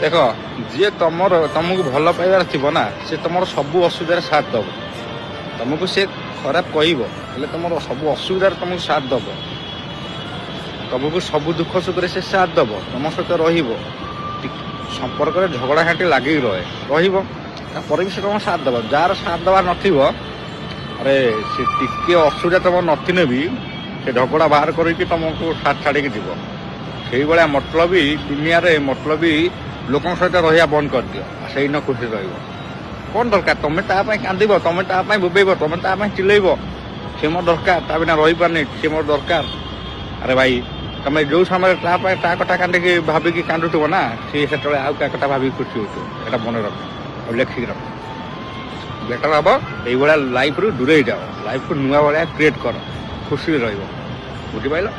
देख जी तुमको भल पाइबार थी ना सी तुम सब असुविधार साथ दब तुमको सी खराब कह तुम सब असुविधार तुमको साथ दब तुमको सब दुख सुख से साथ दब तुम सहित संपर्क झगड़ा घाटी लगे रही भी से तुम साथ दब जार साथ दबार नथिबो अरे से टिके असुविधा तुम नथिने भी से झगड़ा बाहर करके तुमको साथ छाड़ी जीव से भाया मतलबी दुनिया रे मतलबी लोक सहित रहा बंद कर दियो से न खुशी कौन दरकार तुम कांदब तुम बोबेब तुम चिल्लैब सी मोर दरकार ता बिना रही पारनी सी मोर दरकार अरे भाई तुम जो समय ता कथा कांदिकी भाविकी कांदुव ना सी से आउ क्या कथा भाविक खुशी हो मन रख और लेखिक रख बेटर हम ये लाइफ रू दूरे जाओ लाइफ को नुआ भाया क्रिएट कर खुशी रही बुझिपाल।